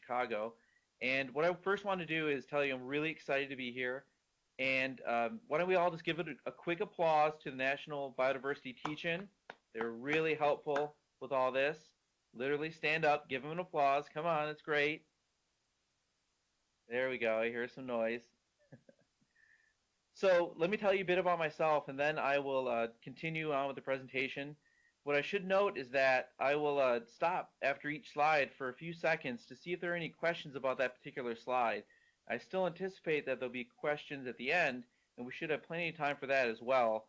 Chicago. And what I first want to do is tell you I'm really excited to be here. And why don't we all just give it a quick applause to the National Biodiversity Teach-In. They're really helpful with all this. Literally stand up, give them an applause. Come on, it's great. There we go. I hear some noise. So let me tell you a bit about myself, and then I will continue on with the presentation. What I should note is that I will stop after each slide for a few seconds to see if there are any questions about that particular slide. I still anticipate that there'll be questions at the end, and we should have plenty of time for that as well.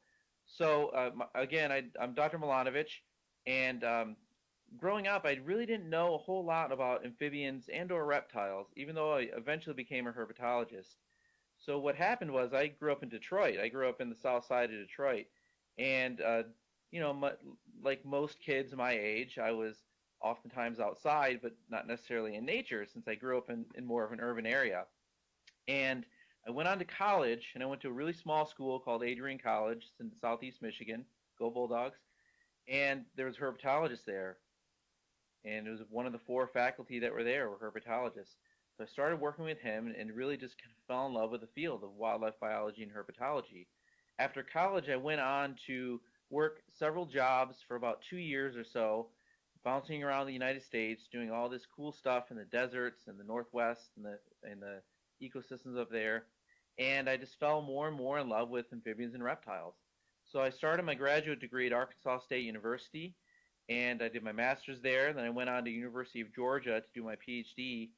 So again, I'm Dr. Milanovic, and growing up, I really didn't know a whole lot about amphibians and or reptiles, even though I eventually became a herpetologist. So what happened was I grew up in Detroit. I grew up in the south side of Detroit. And, you know, like most kids my age, I was oftentimes outside, but not necessarily in nature since I grew up in more of an urban area. And I went on to college, and I went to a really small school called Adrian College. It's in southeast Michigan. Go Bulldogs. And there was a herpetologist there. And it was one of the 4 faculty that were there were herpetologists. So I started working with him and really just kind of fell in love with the field of wildlife biology and herpetology. After college, I went on to work several jobs for about 2 years or so, bouncing around the United States, doing all this cool stuff in the deserts and the Northwest and the ecosystems up there. And I just fell more and more in love with amphibians and reptiles. So I started my graduate degree at Arkansas State University, and I did my master's there. Then I went on to University of Georgia to do my PhD.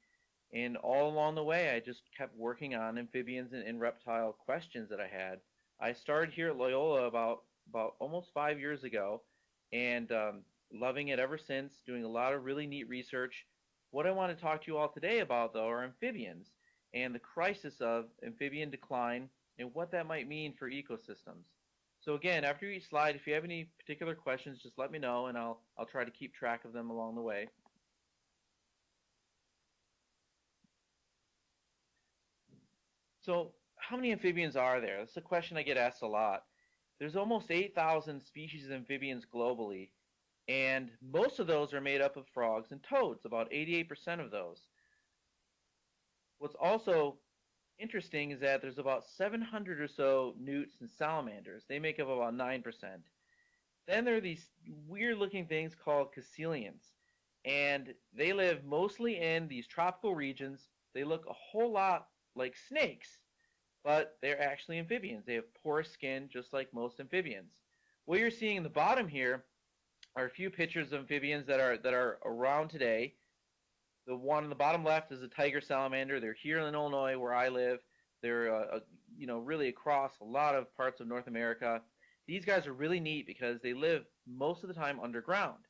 And all along the way, I just kept working on amphibians and reptile questions that I had. I started here at Loyola about almost 5 years ago, and loving it ever since, doing a lot of really neat research. What I want to talk to you all today about, though, are amphibians and the crisis of amphibian decline and what that might mean for ecosystems. So again, after each slide, if you have any particular questions, just let me know, and I'll try to keep track of them along the way. So how many amphibians are there? That's a question I get asked a lot. There's almost 8,000 species of amphibians globally, and most of those are made up of frogs and toads, about 88% of those. What's also interesting is that there's about 700 or so newts and salamanders. They make up about 9%. Then there are these weird-looking things called caecilians, and they live mostly in these tropical regions. They look a whole lot like snakes, but they're actually amphibians. They have porous skin just like most amphibians. What you're seeing in the bottom here are a few pictures of amphibians that are around today. The one on the bottom left is a tiger salamander. They're here in Illinois where I live. They're you know, really across a lot of parts of North America. These guys are really neat because they live most of the time underground.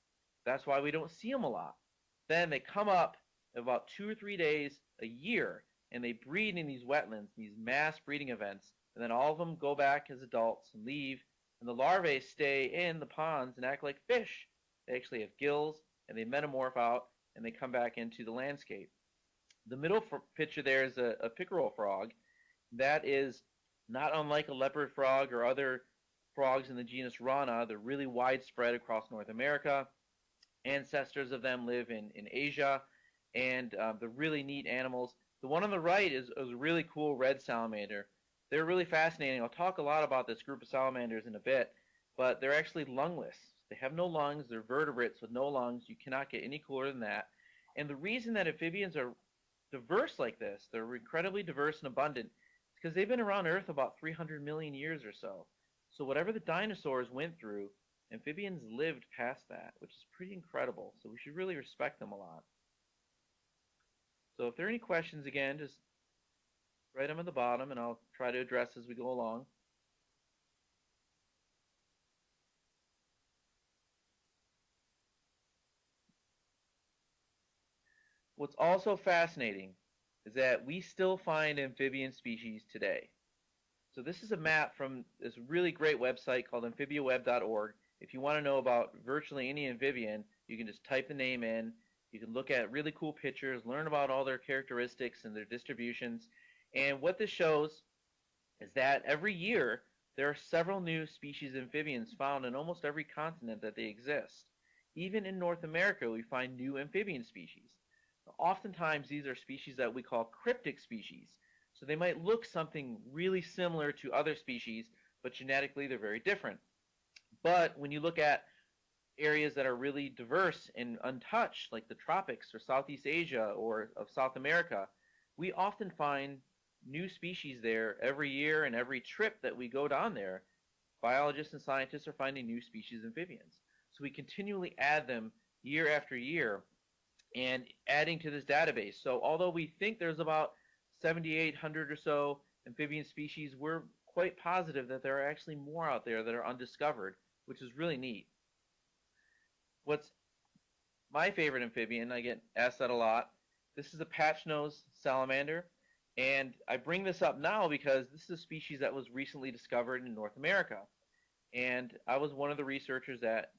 That's why we don't see them a lot. Then they come up about 2 or 3 days a year, and they breed in these wetlands, these mass breeding events, and then all of them go back as adults and leave, and the larvae stay in the ponds and act like fish. They actually have gills, and they metamorph out, and they come back into the landscape. The middle picture there is a pickerel frog. That is not unlike a leopard frog or other frogs in the genus Rana. They're really widespread across North America. Ancestors of them live in Asia, and they're really neat animals. The one on the right is a really cool red salamander. They're really fascinating. I'll talk a lot about this group of salamanders in a bit, but they're actually lungless. They have no lungs. They're vertebrates with no lungs. You cannot get any cooler than that. And the reason that amphibians are diverse like this, they're incredibly diverse and abundant, is because they've been around Earth about 300 million years or so. So whatever the dinosaurs went through, amphibians lived past that, which is pretty incredible. So we should really respect them a lot. So if there are any questions, again, just write them at the bottom, and I'll try to address as we go along. What's also fascinating is that we still find amphibian species today. So this is a map from this really great website called amphibiaweb.org. If you want to know about virtually any amphibian, you can just type the name in. You can look at really cool pictures, learn about all their characteristics and their distributions. And what this shows is that every year there are several new species of amphibians found in almost every continent that they exist. Even in North America, we find new amphibian species. Oftentimes, these are species that we call cryptic species. So they might look something really similar to other species, but genetically they're very different. But when you look at areas that are really diverse and untouched, like the tropics or Southeast Asia or of South America, we often find new species there every year, and every trip that we go down there, biologists and scientists are finding new species of amphibians. So we continually add them year after year and adding to this database. So although we think there's about 7,800 or so amphibian species, we're quite positive that there are actually more out there that are undiscovered, which is really neat. What's my favorite amphibian, I get asked that a lot, this is a patch-nosed salamander. And I bring this up now because this is a species that was recently discovered in North America. And I was one of the researchers that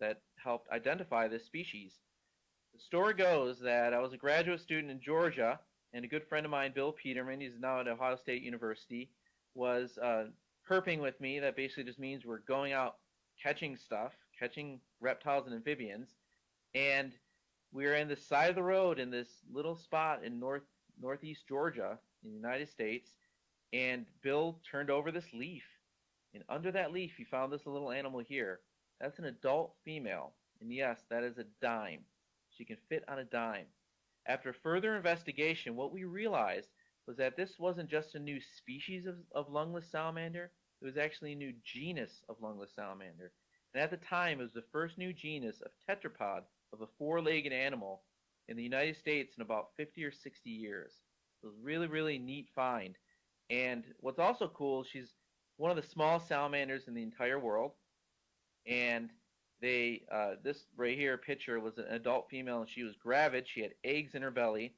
helped identify this species. The story goes that I was a graduate student in Georgia, and a good friend of mine, Bill Peterman, he's now at Ohio State University, was herping with me. That basically just means we're going out catching stuff, catching reptiles and amphibians. And we were in the side of the road in this little spot in northeast Georgia in the United States, and Bill turned over this leaf. And under that leaf, he found this little animal here. That's an adult female. And yes, that is a dime. She can fit on a dime. After further investigation, what we realized was that this wasn't just a new species of lungless salamander, it was actually a new genus of lungless salamander. And at the time, it was the first new genus of tetrapod, of a four-legged animal, in the United States in about 50 or 60 years. It was really, really neat find. And what's also cool, she's one of the smallest salamanders in the entire world. And this right here picture was an adult female, and she was gravid. She had eggs in her belly,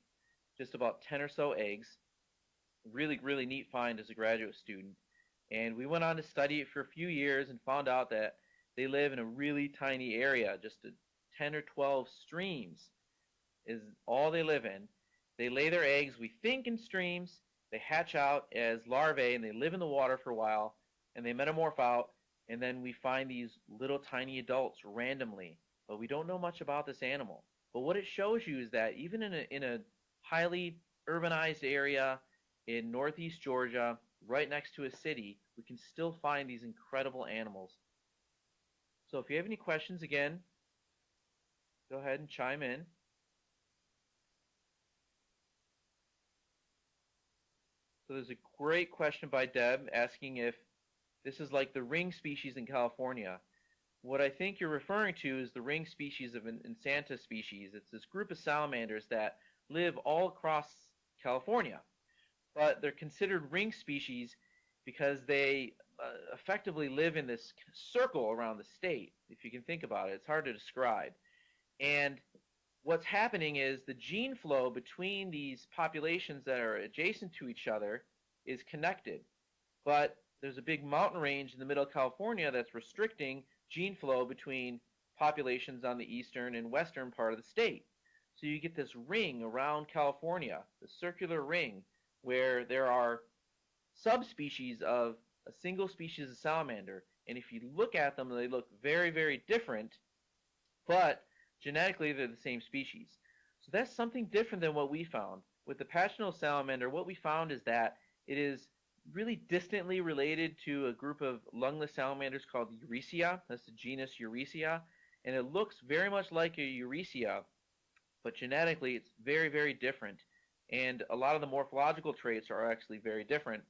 just about 10 or so eggs. Really, really neat find as a graduate student. And we went on to study it for a few years and found out that they live in a really tiny area, just 10 or 12 streams is all they live in. They lay their eggs, we think, in streams. They hatch out as larvae, and they live in the water for a while, and they metamorph out, and then we find these little tiny adults randomly. But we don't know much about this animal. But what it shows you is that even in a highly urbanized area in northeast Georgia, right next to a city, we can still find these incredible animals. So if you have any questions, again, go ahead and chime in. So there's a great question by Deb asking if this is like the ring species in California. What I think you're referring to is the ring species of an Insanta species. It's this group of salamanders that live all across California. But they're considered ring species because they effectively live in this circle around the state, if you can think about it. It's hard to describe. And what's happening is the gene flow between these populations that are adjacent to each other is connected. But there's a big mountain range in the middle of California that's restricting gene flow between populations on the eastern and western part of the state. So you get this ring around California, the circular ring, where there are subspecies of a single species of salamander. And if you look at them, they look very, very different, but genetically they're the same species. So that's something different than what we found. With the patch-nosed salamander, what we found is that it is really distantly related to a group of lungless salamanders called Eurecia. That's the genus Eurecia. And it looks very much like a Eurecia, but genetically it's very, very different. And a lot of the morphological traits are actually very different.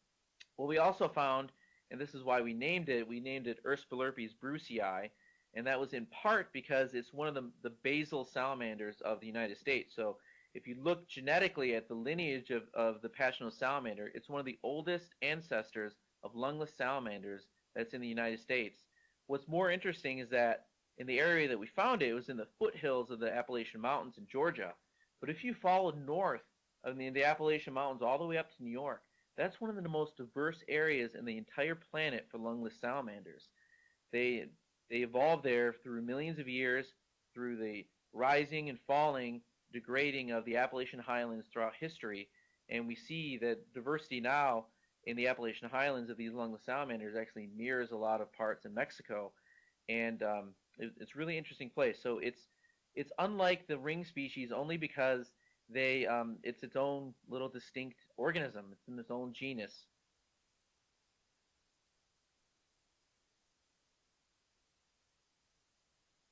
What we also found, and this is why we named it Urspilurpes brucei, and that was in part because it's one of the basal salamanders of the United States. So if you look genetically at the lineage of the patch-nosed salamander, it's one of the oldest ancestors of lungless salamanders that's in the United States. What's more interesting is that in the area that we found it was in the foothills of the Appalachian Mountains in Georgia. But if you followed north of the Appalachian Mountains all the way up to New York, that's one of the most diverse areas in the entire planet for lungless salamanders. They evolved there through millions of years, through the rising and falling, degrading of the Appalachian Highlands throughout history, and we see that diversity now in the Appalachian Highlands of these lungless salamanders actually mirrors a lot of parts in Mexico, and it's a really interesting place. So it's unlike the ring species only because It's its own little distinct organism. It's in its own genus.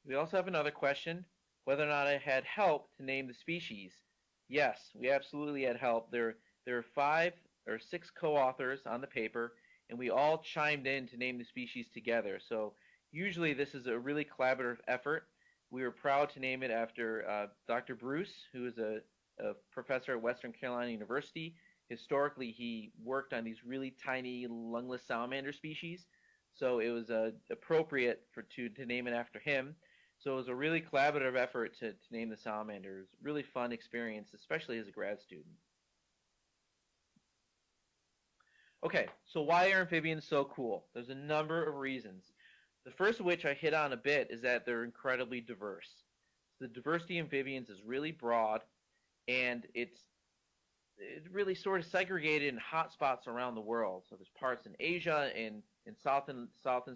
We also have another question, whether or not I had help to name the species. Yes, we absolutely had help. There are 5 or 6 co-authors on the paper, and we all chimed in to name the species together. So usually this is a really collaborative effort. We were proud to name it after Dr. Bruce, who is a professor at Western Carolina University. Historically, he worked on these really tiny lungless salamander species, so it was appropriate to name it after him. So it was a really collaborative effort to name the salamander. It was a really fun experience, especially as a grad student. Okay, so why are amphibians so cool? There's a number of reasons. The first of which I hit on a bit is that they're incredibly diverse. So the diversity of amphibians is really broad, and it's really sort of segregated in hotspots around the world. So there's parts in Asia, in South and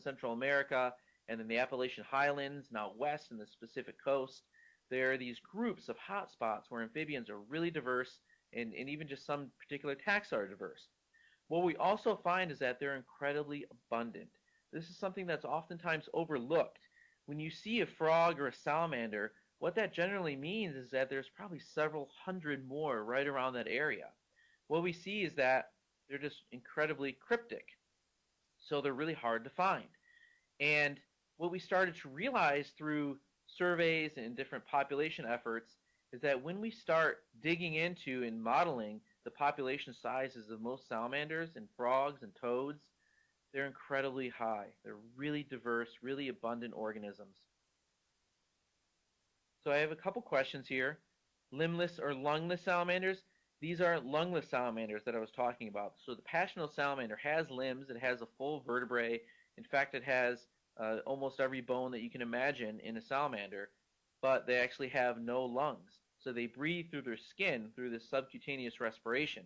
Central America, and in the Appalachian Highlands, and out west in the Pacific Coast. There are these groups of hotspots where amphibians are really diverse, and even just some particular taxa are diverse. What we also find is that they're incredibly abundant. This is something that's oftentimes overlooked. When you see a frog or a salamander, what that generally means is that there's probably several hundred more right around that area. What we see is that they're just incredibly cryptic, so they're really hard to find. And what we started to realize through surveys and different population efforts is that when we start digging into and modeling the population sizes of most salamanders and frogs and toads, they're incredibly high. They're really diverse, really abundant organisms. So I have a couple questions here. Limbless or lungless salamanders. These are lungless salamanders that I was talking about. So the passionate salamander has limbs. It has a full vertebrae. In fact, it has almost every bone that you can imagine in a salamander, but they actually have no lungs. So they breathe through their skin through this subcutaneous respiration.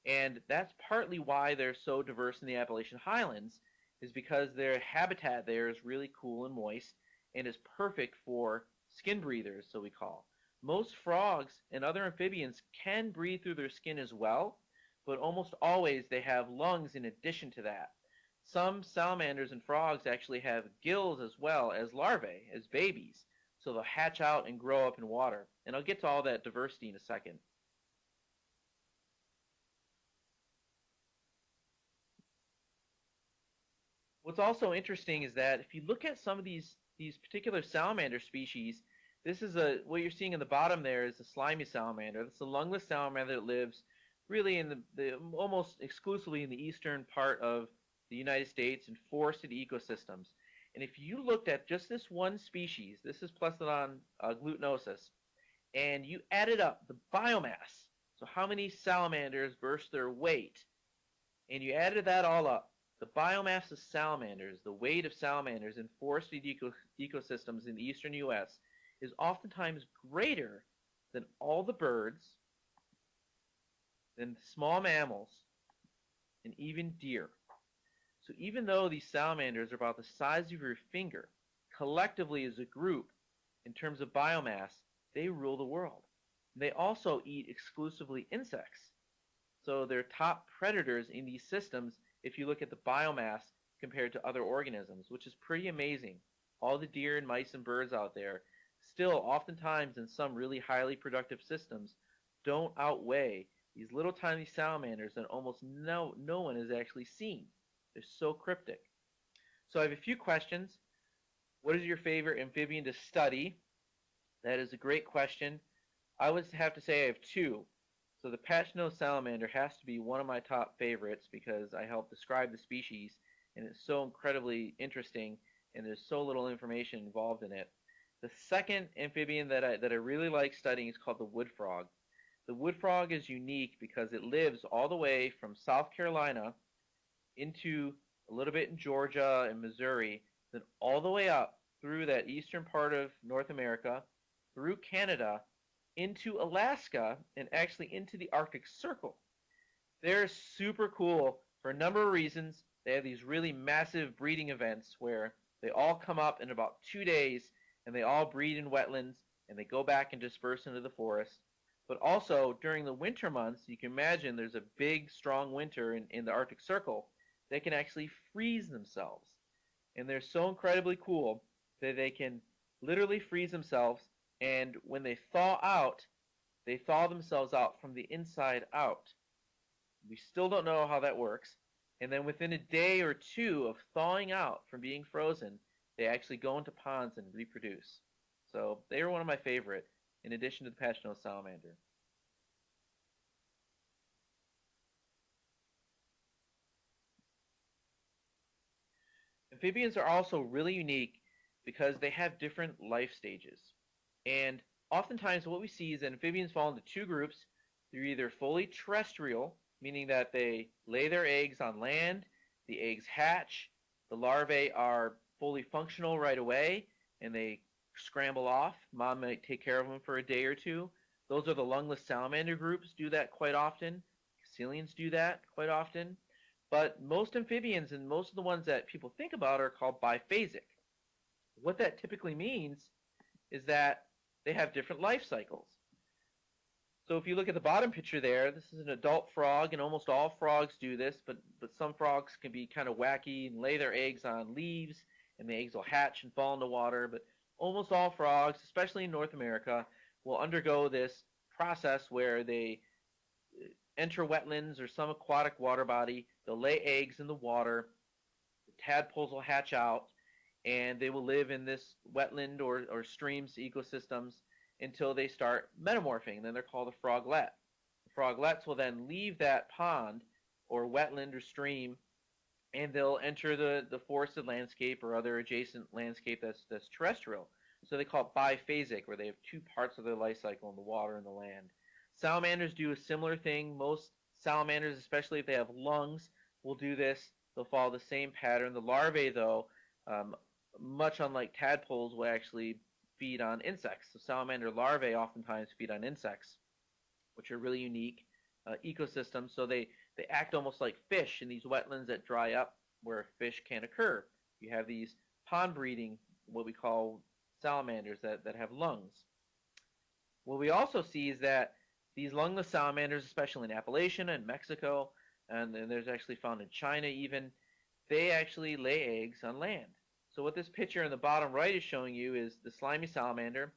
And that's partly why they're so diverse in the Appalachian Highlands, is because their habitat there is really cool and moist and is perfect for skin breathers, so we call. Most frogs and other amphibians can breathe through their skin as well, but almost always they have lungs in addition to that. Some salamanders and frogs actually have gills as well as larvae, as babies, so they'll hatch out and grow up in water. And I'll get to all that diversity in a second. What's also interesting is that if you look at some of these particular salamander species, this is what you're seeing in the bottom there is a slimy salamander. That's a lungless salamander that lives really in the almost exclusively in the eastern part of the United States in forested ecosystems. And if you looked at just this one species, this is Plesiodon glutinosus, and you added up the biomass, so how many salamanders versus their weight, and you added that all up, the biomass of salamanders, the weight of salamanders in forested ecosystems in the eastern U.S. is oftentimes greater than all the birds, than small mammals, and even deer. So even though these salamanders are about the size of your finger, collectively as a group, in terms of biomass, they rule the world. They also eat exclusively insects. So they're top predators in these systems if you look at the biomass compared to other organisms, which is pretty amazing. All the deer and mice and birds out there, still oftentimes in some really highly productive systems, don't outweigh these little tiny salamanders that almost no one has actually seen. They're so cryptic. So I have a few questions. What is your favorite amphibian to study? That is a great question. I would have to say I have two. So the patch-nosed salamander has to be one of my top favorites because I helped describe the species, and it's so incredibly interesting, and there's so little information involved in it. The second amphibian that I really like studying is called the wood frog. The wood frog is unique because it lives all the way from South Carolina into a little bit in Georgia and Missouri, then all the way up through that eastern part of North America, through Canada, into Alaska, and actually into the Arctic Circle. They're super cool for a number of reasons. They have these really massive breeding events where they all come up in about 2 days, and they all breed in wetlands, and they go back and disperse into the forest. But also during the winter months, you can imagine there's a big, strong winter in the Arctic Circle. They can actually freeze themselves. And they're so incredibly cool that they can literally freeze themselves. And when they thaw out, they thaw themselves out from the inside out. We still don't know how that works. And then within a day or two of thawing out from being frozen, they actually go into ponds and reproduce. So they are one of my favorite, in addition to the patch-nosed salamander. Amphibians are also really unique because they have different life stages. And oftentimes what we see is that amphibians fall into two groups. They're either fully terrestrial, meaning that they lay their eggs on land, the eggs hatch, the larvae are fully functional right away, and they scramble off. Mom might take care of them for a day or two. Those are the lungless salamander groups, do that quite often. Caecilians do that quite often. But most amphibians and most of the ones that people think about are called biphasic. What that typically means is that they have different life cycles. So if you look at the bottom picture there, this is an adult frog, and almost all frogs do this, but some frogs can be kind of wacky and lay their eggs on leaves, and the eggs will hatch and fall into water. But almost all frogs, especially in North America, will undergo this process where they enter wetlands or some aquatic water body. They'll lay eggs in the water. The tadpoles will hatch out, and they will live in this wetland or streams ecosystems until they start metamorphing. Then they're called a froglet. The froglets will then leave that pond or wetland or stream, and they'll enter the forested landscape or other adjacent landscape that's terrestrial. So they call it biphasic, where they have two parts of their life cycle in the water and the land. Salamanders do a similar thing. Most salamanders, especially if they have lungs, will do this. They'll follow the same pattern. The larvae, though, much unlike tadpoles, will actually feed on insects. So salamander larvae oftentimes feed on insects, which are really unique ecosystems. So they act almost like fish in these wetlands that dry up where fish can't occur. You have these pond breeding, what we call salamanders that have lungs. What we also see is that these lungless salamanders, especially in Appalachia and Mexico, and there's actually found in China even, they actually lay eggs on land. So what this picture in the bottom right is showing you is the slimy salamander.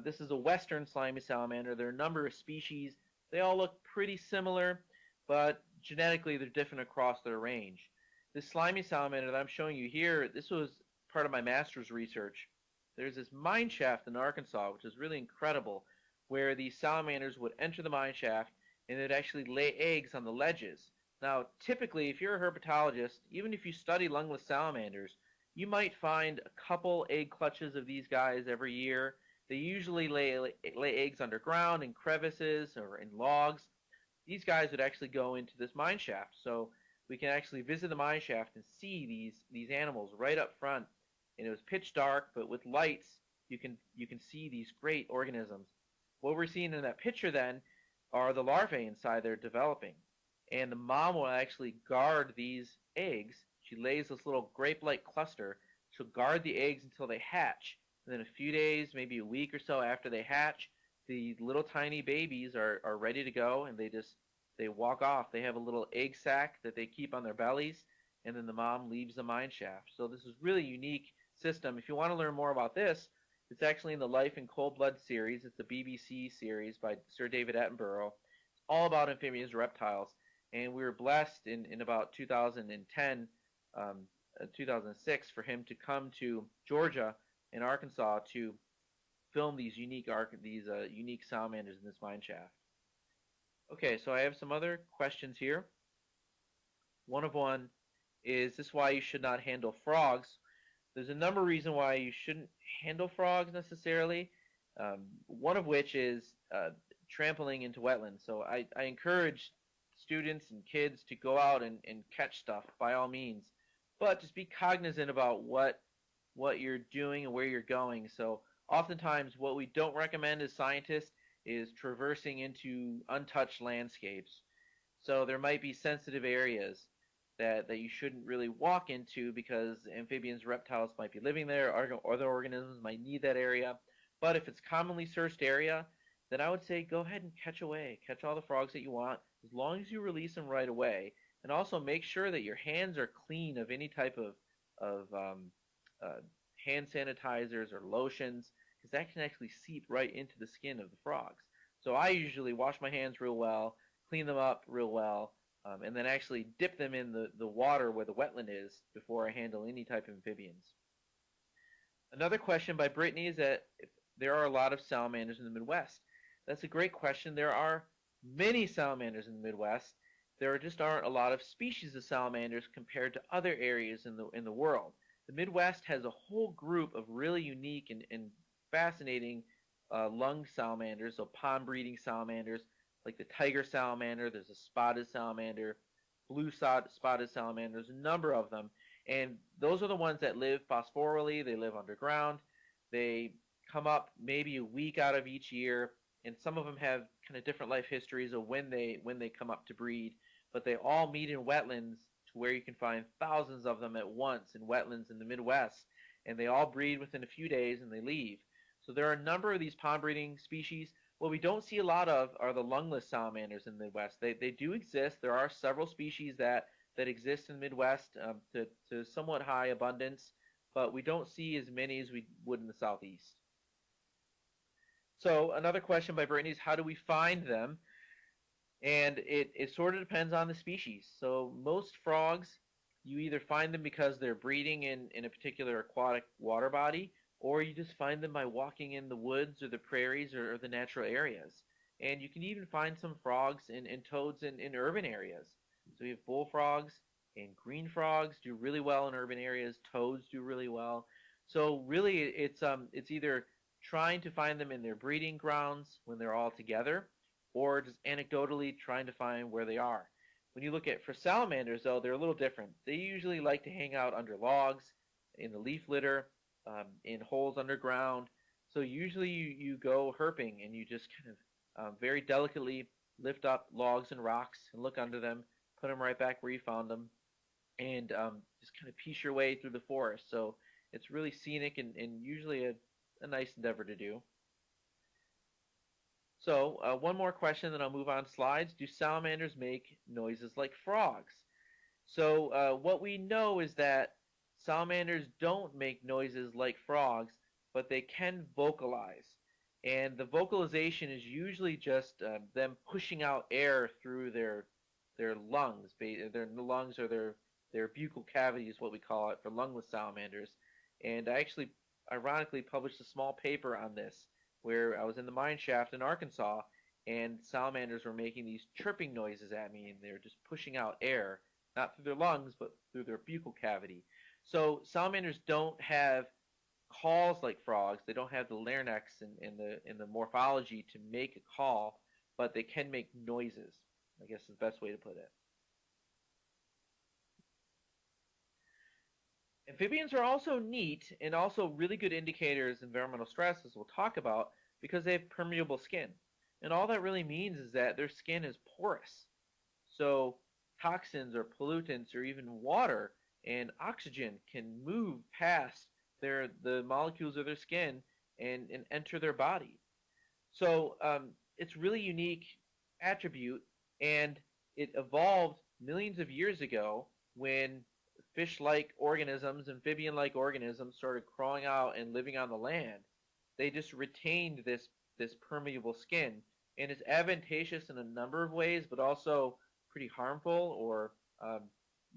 This is a western slimy salamander. There are a number of species. They all look pretty similar, but genetically they're different across their range. This slimy salamander that I'm showing you here, this was part of my master's research. There's this mine shaft in Arkansas, which is really incredible, where these salamanders would enter the mine shaft and they'd actually lay eggs on the ledges. Now, typically, if you're a herpetologist, even if you study lungless salamanders, you might find a couple egg clutches of these guys every year. They usually lay eggs underground in crevices or in logs. These guys would actually go into this mine shaft. So we can actually visit the mine shaft and see these animals right up front. And it was pitch dark, but with lights, you can see these great organisms. What we're seeing in that picture then are the larvae inside there developing. And the mom will actually guard these eggs. She lays this little grape-like cluster. She'll guard the eggs until they hatch. And then a few days, maybe a week or so after they hatch, the little tiny babies are ready to go, and they walk off. They have a little egg sac that they keep on their bellies, and then the mom leaves the mine shaft. So this is really unique system. If you want to learn more about this, it's actually in the Life in Cold Blood series. It's a BBC series by Sir David Attenborough. It's all about amphibians, reptiles, and we were blessed in about 2010, 2006 for him to come to Georgia and Arkansas to film these unique salamanders in this mine shaft. Okay, so I have some other questions here. One is this why you should not handle frogs? There's a number of reasons why you shouldn't handle frogs necessarily. One of which is trampling into wetlands. So I encourage students and kids to go out and catch stuff by all means, but just be cognizant about what you're doing and where you're going. So oftentimes what we don't recommend as scientists is traversing into untouched landscapes. So there might be sensitive areas that you shouldn't really walk into because amphibians, reptiles might be living there, or other organisms might need that area. But if it's commonly searched area, then I would say go ahead and catch away. Catch all the frogs that you want, as long as you release them right away. And also make sure that your hands are clean of any type of uh, hand sanitizers or lotions, because that can actually seep right into the skin of the frogs. So I usually wash my hands real well, clean them up real well, and then actually dip them in the water where the wetland is before I handle any type of amphibians. Another question by Brittany is that if there are a lot of salamanders in the Midwest. That's a great question. There are many salamanders in the Midwest. There just aren't a lot of species of salamanders compared to other areas in the world. The Midwest has a whole group of really unique and fascinating lung salamanders, so pond breeding salamanders, like the tiger salamander. There's a spotted salamander, blue spotted salamander. There's a number of them, and those are the ones that live phosphorally. They live underground. They come up maybe a week out of each year, and some of them have kind of different life histories of when they come up to breed. But they all meet in wetlands to where you can find thousands of them at once in wetlands in the Midwest, and they all breed within a few days and they leave. So there are a number of these pond breeding species. What we don't see a lot of are the lungless salamanders in the Midwest. They do exist. There are several species that exist in the Midwest to somewhat high abundance, but we don't see as many as we would in the Southeast. So another question by Brittany is, how do we find them? And it sort of depends on the species. So most frogs, you either find them because they're breeding in a particular aquatic water body, or you just find them by walking in the woods or the prairies or the natural areas. And you can even find some frogs and toads in urban areas. So we have bullfrogs and green frogs do really well in urban areas. Toads do really well. So really, it's either trying to find them in their breeding grounds when they're all together, or just anecdotally trying to find where they are. When you look at for salamanders, though, they're a little different. They usually like to hang out under logs, in the leaf litter, in holes underground. So usually you go herping and you just kind of very delicately lift up logs and rocks and look under them, put them right back where you found them, and just kind of piece your way through the forest. So it's really scenic and usually a nice endeavor to do. So one more question, then I'll move on to slides. Do salamanders make noises like frogs? So what we know is that salamanders don't make noises like frogs, but they can vocalize. And the vocalization is usually just them pushing out air through their lungs. Their lungs or their buccal cavity is what we call it for lungless salamanders. And I actually, ironically, published a small paper on this where I was in the mine shaft in Arkansas, and salamanders were making these chirping noises at me, and they were just pushing out air, not through their lungs, but through their buccal cavity. So salamanders don't have calls like frogs. They don't have the larynx in the morphology to make a call, but they can make noises, I guess is the best way to put it. Amphibians are also neat and also really good indicators of environmental stress, as we'll talk about, because they have permeable skin. And all that really means is that their skin is porous. So toxins or pollutants or even water and oxygen can move past the molecules of their skin and enter their body. So it's really unique attribute, and it evolved millions of years ago when fish-like organisms, amphibian-like organisms started crawling out and living on the land. They just retained this permeable skin, and it's advantageous in a number of ways, but also pretty harmful or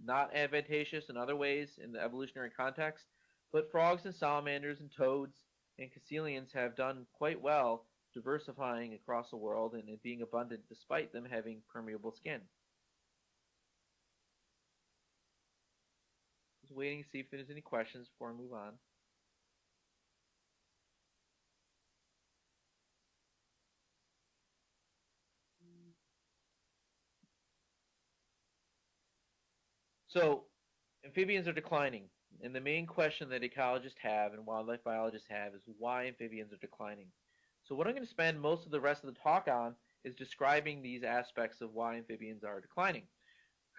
not advantageous in other ways in the evolutionary context. But frogs and salamanders and toads and caecilians have done quite well diversifying across the world and being abundant despite them having permeable skin. Just waiting to see if there's any questions before I move on. So amphibians are declining, and the main question that ecologists have and wildlife biologists have is why amphibians are declining. So what I'm going to spend most of the rest of the talk on is describing these aspects of why amphibians are declining.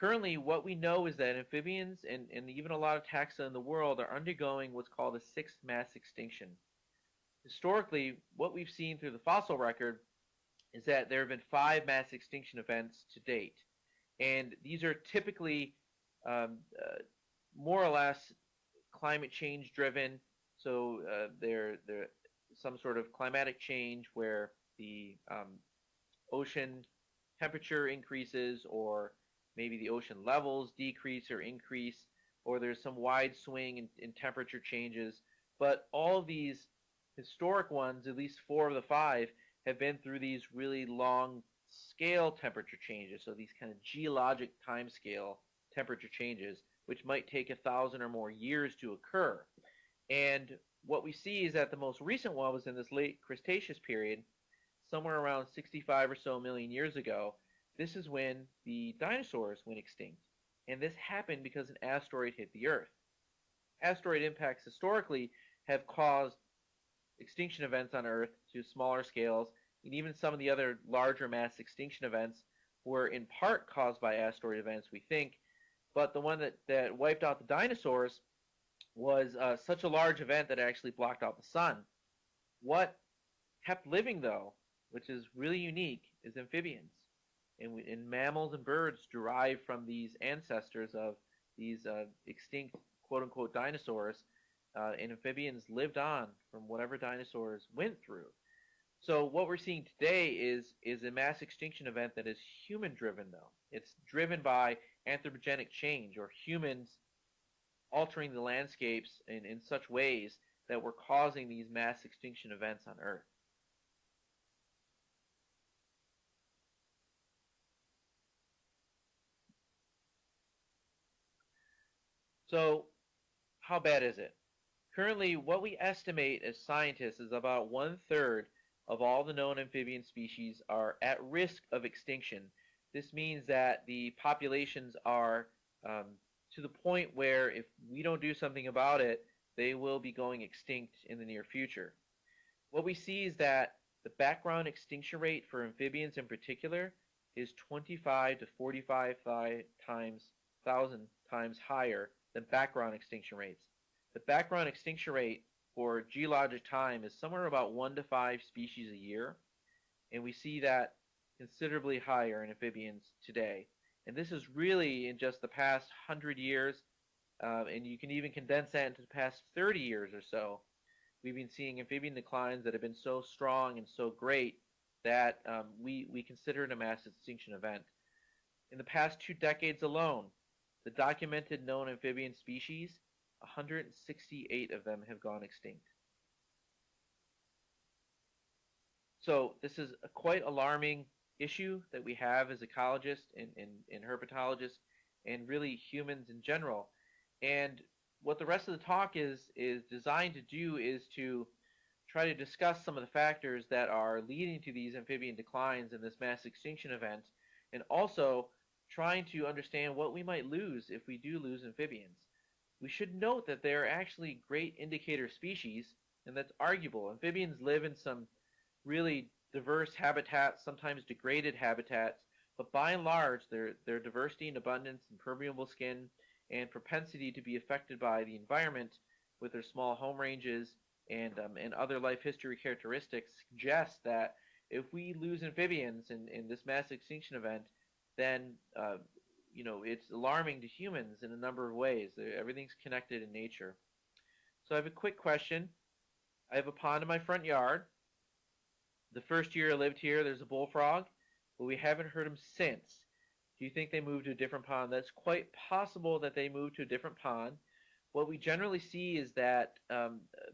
Currently, what we know is that amphibians and even a lot of taxa in the world are undergoing what's called a sixth mass extinction. Historically, what we've seen through the fossil record is that there have been 5 mass extinction events to date. And these are typically more or less climate change driven. So they're some sort of climatic change where the ocean temperature increases, or maybe the ocean levels decrease or increase, or there's some wide swing in temperature changes. But all of these historic ones, at least 4 of the 5, have been through these really long scale temperature changes. So these kind of geologic time scale temperature changes, which might take 1,000 or more years to occur. And what we see is that the most recent one was in this late Cretaceous period, somewhere around 65 or so million years ago. This is when the dinosaurs went extinct. And this happened because an asteroid hit the Earth. Asteroid impacts historically have caused extinction events on Earth to smaller scales, and even some of the other larger mass extinction events were in part caused by asteroid events, we think. But the one that wiped out the dinosaurs was such a large event that it actually blocked out the sun. What kept living, though, which is really unique, is amphibians. And mammals and birds derive from these ancestors of these extinct quote-unquote dinosaurs, and amphibians lived on from whatever dinosaurs went through. So what we're seeing today is a mass extinction event that is human-driven, though. It's driven by anthropogenic change, or humans altering the landscapes in such ways that we're causing these mass extinction events on Earth. So how bad is it? Currently, what we estimate as scientists is about 1/3 of all the known amphibian species are at risk of extinction. This means that the populations are to the point where if we don't do something about it, they will be going extinct in the near future. What we see is that the background extinction rate for amphibians in particular is 25 to 45 thousand times higher than background extinction rates. The background extinction rate for geologic time is somewhere about 1 to 5 species a year, and we see that considerably higher in amphibians today. And this is really in just the past 100 years, and you can even condense that into the past 30 years or so. We've been seeing amphibian declines that have been so strong and so great that we consider it a mass extinction event. In the past 2 decades alone, the documented known amphibian species, 168 of them have gone extinct. So this is a quite alarming issue that we have as ecologists and herpetologists, and really humans in general. And what the rest of the talk is designed to do is to try to discuss some of the factors that are leading to these amphibian declines in this mass extinction event, and also trying to understand what we might lose if we do lose amphibians. We should note that they are actually great indicator species, and that's arguable. Amphibians live in some really diverse habitats, sometimes degraded habitats, but by and large, their diversity and abundance, impermeable skin, and propensity to be affected by the environment with their small home ranges and other life history characteristics suggest that if we lose amphibians in this mass extinction event, then it's alarming to humans in a number of ways. Everything's connected in nature. So I have a quick question. I have a pond in my front yard. The first year I lived here, there's a bullfrog, but we haven't heard him since. Do you think they moved to a different pond? That's quite possible that they moved to a different pond. What we generally see is that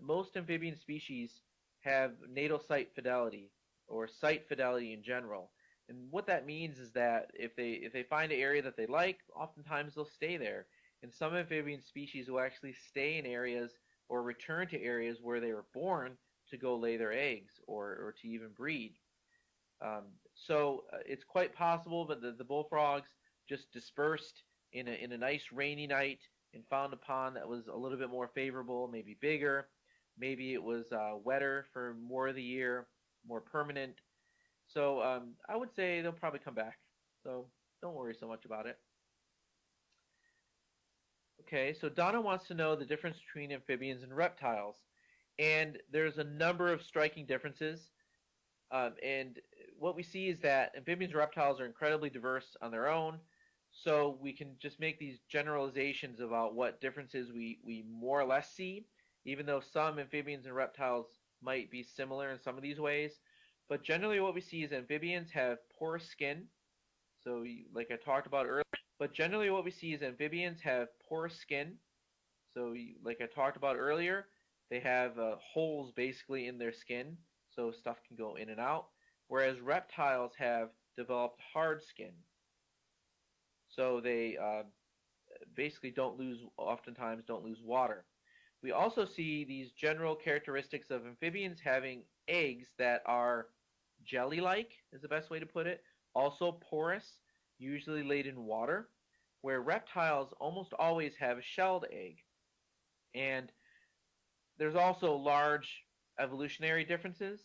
most amphibian species have natal site fidelity, or site fidelity in general. And what that means is that if they find an area that they like, oftentimes they'll stay there. And some amphibian species will actually stay in areas or return to areas where they were born to go lay their eggs or to even breed. So it's quite possible that the bullfrogs just dispersed in a nice rainy night and found a pond that was a little bit more favorable, maybe bigger. Maybe it was wetter for more of the year, more permanent. So I would say they'll probably come back. So don't worry so much about it. Okay, so Donna wants to know the difference between amphibians and reptiles. And there's a number of striking differences. And what we see is that amphibians and reptiles are incredibly diverse on their own, so we can just make these generalizations about what differences we more or less see, even though some amphibians and reptiles might be similar in some of these ways. But generally what we see is amphibians have porous skin, so like I talked about earlier. But generally what we see is amphibians have porous skin, so like I talked about earlier, they have holes basically in their skin, so stuff can go in and out. Whereas reptiles have developed hard skin, so they basically oftentimes don't lose water. We also see these general characteristics of amphibians having eggs that are jelly-like, is the best way to put it, also porous, usually laid in water, where reptiles almost always have a shelled egg. And there's also large evolutionary differences.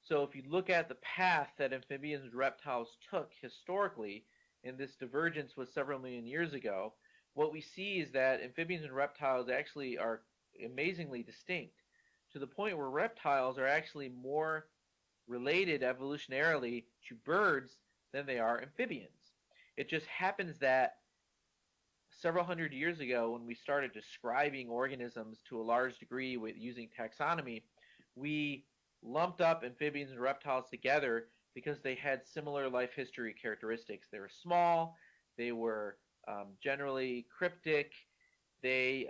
So if you look at the path that amphibians and reptiles took historically, and this divergence was several million years ago, what we see is that amphibians and reptiles actually are amazingly distinct, to the point where reptiles are actually more related evolutionarily to birds than they are amphibians. It just happens that several hundred years ago, when we started describing organisms to a large degree with using taxonomy, we lumped up amphibians and reptiles together because they had similar life history characteristics. They were small, they were generally cryptic, they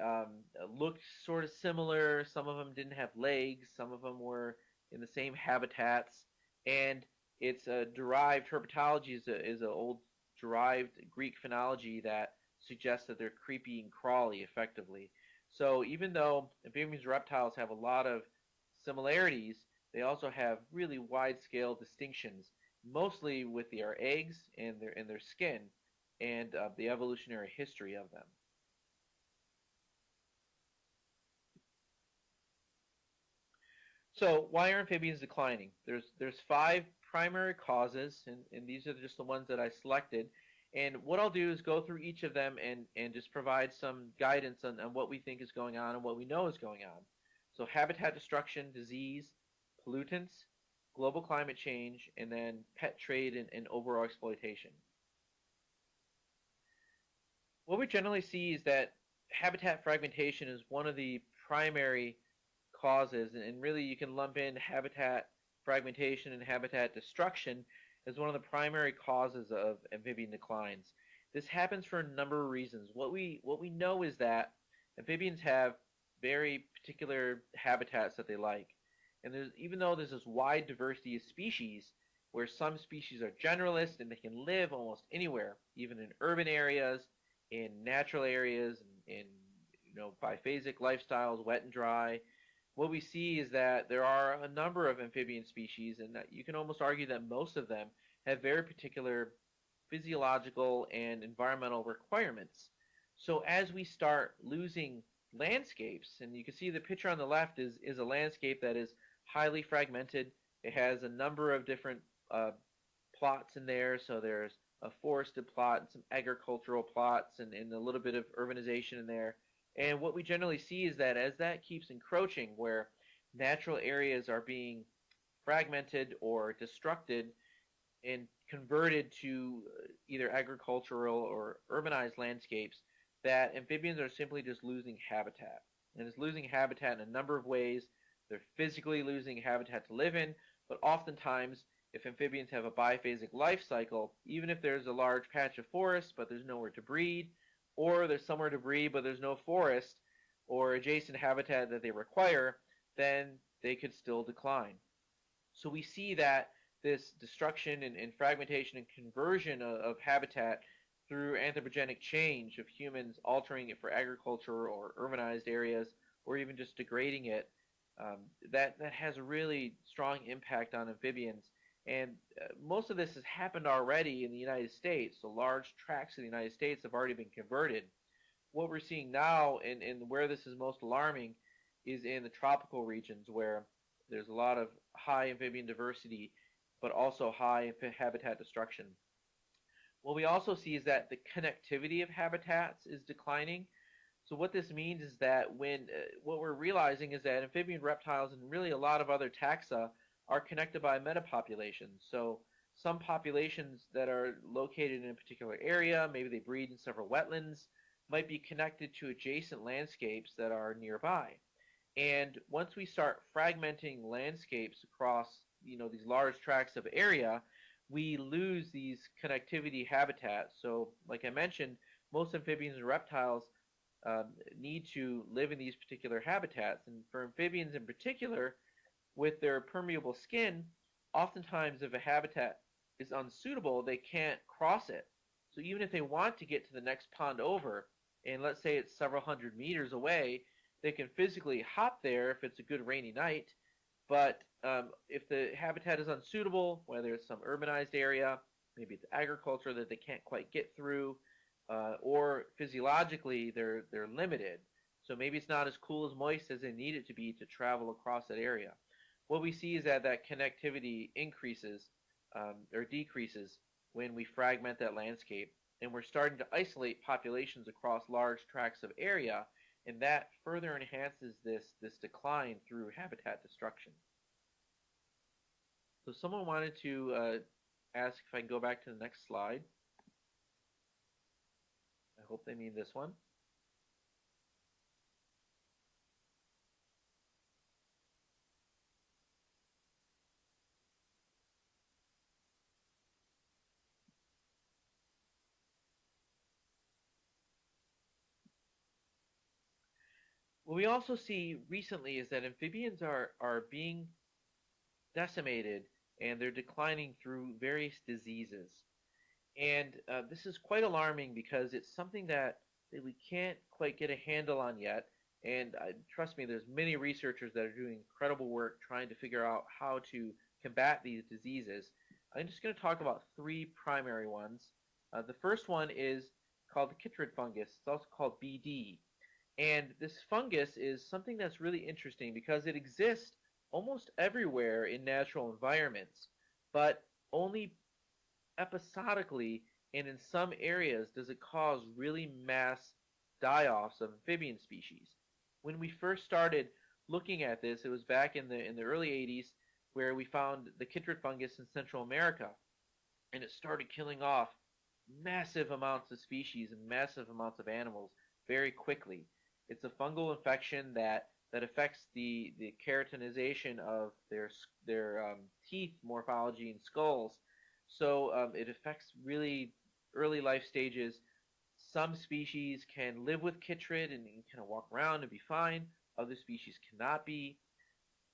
looked sort of similar. Some of them didn't have legs, some of them were in the same habitats, and it's a derived herpetology is an old derived Greek phonology that suggests that they're creepy and crawly effectively. So even though amphibians and reptiles have a lot of similarities, they also have really wide-scale distinctions, mostly with their eggs and their skin and the evolutionary history of them. So why are amphibians declining? There's five primary causes, and these are just the ones that I selected. And what I'll do is go through each of them and just provide some guidance on what we think is going on and what we know is going on. So habitat destruction, disease, pollutants, global climate change, and then pet trade and overall exploitation. What we generally see is that habitat fragmentation is one of the primary causes, and really you can lump in habitat fragmentation and habitat destruction as one of the primary causes of amphibian declines. This happens for a number of reasons. What we know is that amphibians have very particular habitats that they like. And even though there's this wide diversity of species, where some species are generalists and they can live almost anywhere, even in urban areas, in natural areas, in biphasic lifestyles, wet and dry, what we see is that there are a number of amphibian species, and that you can almost argue that most of them have very particular physiological and environmental requirements. So as we start losing landscapes, and you can see the picture on the left is a landscape that is highly fragmented. It has a number of different plots in there. So there's a forested plot and some agricultural plots and a little bit of urbanization in there. And what we generally see is that as that keeps encroaching, where natural areas are being fragmented or destructed and converted to either agricultural or urbanized landscapes, that amphibians are simply just losing habitat. And it's losing habitat in a number of ways. They're physically losing habitat to live in, but oftentimes, if amphibians have a biphasic life cycle, even if there's a large patch of forest but there's nowhere to breed, or there's somewhere to breed but there's no forest or adjacent habitat that they require, then they could still decline. So we see that this destruction and fragmentation and conversion of habitat through anthropogenic change of humans altering it for agriculture or urbanized areas, or even just degrading it, that has a really strong impact on amphibians. And most of this has happened already in the United States. So large tracts of the United States have already been converted. What we're seeing now, and where this is most alarming, is in the tropical regions, where there's a lot of high amphibian diversity, but also high habitat destruction. What we also see is that the connectivity of habitats is declining. So what this means is that what we're realizing is that amphibian reptiles and really a lot of other taxa are connected by metapopulations. So some populations that are located in a particular area, maybe they breed in several wetlands, might be connected to adjacent landscapes that are nearby. And once we start fragmenting landscapes across, these large tracts of area, we lose these connectivity habitats. So, like I mentioned, most amphibians and reptiles need to live in these particular habitats. And for amphibians in particular, with their permeable skin, oftentimes if a habitat is unsuitable, they can't cross it. So even if they want to get to the next pond over, and let's say it's several hundred meters away, they can physically hop there if it's a good rainy night. But if the habitat is unsuitable, whether it's some urbanized area, maybe it's agriculture that they can't quite get through, or physiologically they're limited. So maybe it's not as cool as moist as they need it to be to travel across that area. What we see is that connectivity increases or decreases when we fragment that landscape, and we're starting to isolate populations across large tracts of area, and that further enhances this decline through habitat destruction. So someone wanted to ask if I can go back to the next slide. I hope they mean this one. What we also see recently is that amphibians are being decimated and they're declining through various diseases. And this is quite alarming because it's something that we can't quite get a handle on yet. And trust me, there's many researchers that are doing incredible work trying to figure out how to combat these diseases. I'm just going to talk about three primary ones. The first one is called the chytrid fungus. It's also called BD. And this fungus is something that's really interesting because it exists almost everywhere in natural environments, but only episodically and in some areas does it cause really mass die-offs of amphibian species. When we first started looking at this, it was back in the early 80s where we found the chytrid fungus in Central America, and it started killing off massive amounts of species and massive amounts of animals very quickly. It's a fungal infection that affects the keratinization of their teeth morphology and skulls. So it affects really early life stages. Some species can live with chytrid and kind of walk around and be fine. Other species cannot be.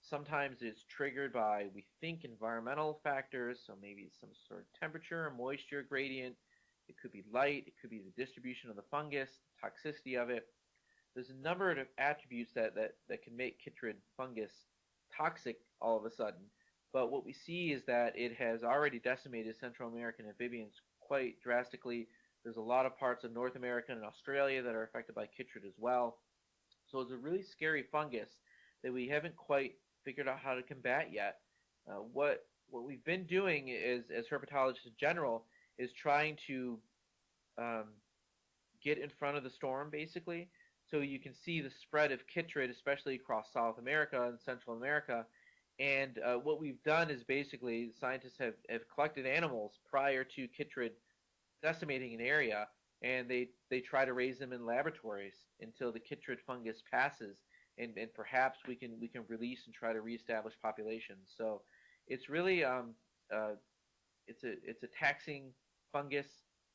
Sometimes it's triggered by, we think, environmental factors. So maybe it's some sort of temperature or moisture gradient. It could be light. It could be the distribution of the fungus, the toxicity of it. There's a number of attributes that can make chytrid fungus toxic all of a sudden. But what we see is that it has already decimated Central American amphibians quite drastically. There's a lot of parts of North America and Australia that are affected by chytrid as well. So it's a really scary fungus that we haven't quite figured out how to combat yet. What we've been doing is, as herpetologists in general, is trying to um, get in front of the storm, basically. So you can see the spread of chytrid, especially across South America and Central America. And what we've done is basically scientists have collected animals prior to chytrid decimating an area, and they try to raise them in laboratories until the chytrid fungus passes, and perhaps we can release and try to reestablish populations. So it's really it's a taxing fungus.